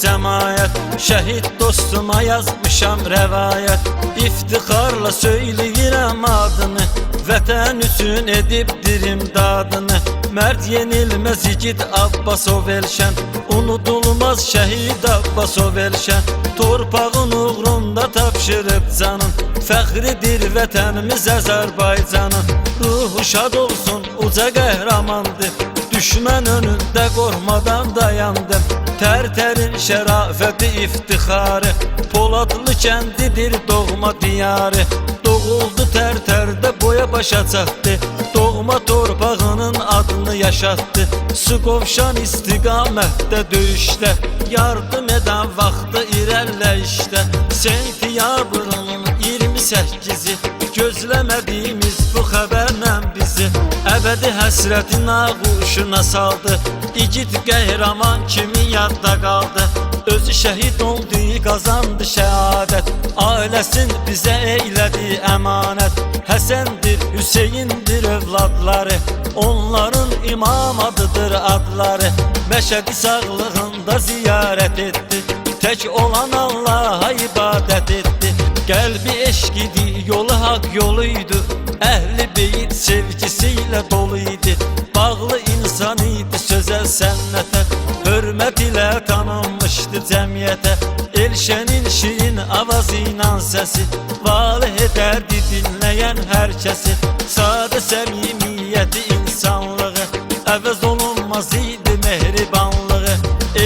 cəmayət. Şəhid dostuma yazmışam rəvayət. İftixarla söyləyirəm adını, vətən üçün edibdir imdadını. Mərd yenilməz igid Abbasov Elşən, unudulmaz şəhid Abbasov Elşən. Torpağın uğrunda tapşırıb canın, fəxridir vətənimiz Azərbaycanın. Ruhu şad olsun, uca qəhrəmandır, düşmən önündə qorxmadan dayandım. Tərtərin şərafəti iftixarı, Poladlı kəndidir doğma diyarı. Doğuldu Tərtərdə boya başa çatdı, doğma torpağının adını yaşatdı. Suqovşan istiqamətdə döyüşdə, yardım edən vaxtı irəliləyişdə. Sentyabrın 28-i, gözləmədiyimiz bu xəbərlə bizi əbədi həsrətin ağuşuna saldı. İgid qəhrəman kimi yadda qaldı, özü şəhid oldu, qazandı şəhadət. Ailəsin bizə eylədi əmanət, Həsəndir, Hüseyndir övladları, onların imam adıdır adları. Məşədi sağlığında ziyarət etdi, tək olan Allaha ibadət etdi. Qəlbi eşq idi, yolu haqq yoluydu, əhli beyit sevgisiyle doluydu. Bağlı insan idi sözə sənnətə, hörmət ilə tanınmışdı cəmiyyətə. Elşənin şirin avazı ilə səsi valih edərdi dinləyən hər kəsi. Sadə səmimiyyəti, insanlığı əvəz olunmaz idi mehribanlığı.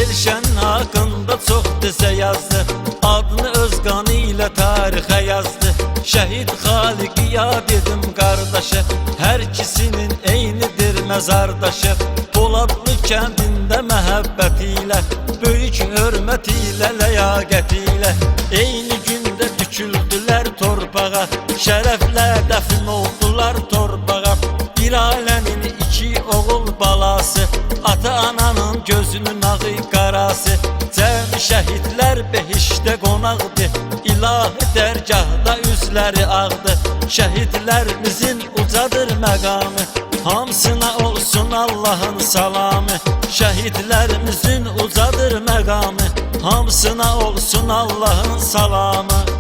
Elşənin haqqında çox desə yazdı, adını öz qanı ilə tarixə yazdı. Şəhid Xaliqi yad edim qardaşı, hər ikisinin eynidir məzardaşı. Poladlı kəndində məhəbbət ilə, böyük hörmət ilə, ləyaqət ilə eyni gündə düküldülər torpağa, şərəflə dəfn oldular torpağa. Bir ailənin iki oğul balası, ata-ananın gözünün ağı qarası. Cəmi şəhidlər behişdə qonaqdır, ilahi dərgahda üzləri ağdı. Şəhidlərimizin ucadır məqamı, hamısına olsun Allahın salamı. Şəhidlərimizin ucadır məqamı, hamısına olsun Allahın salamı.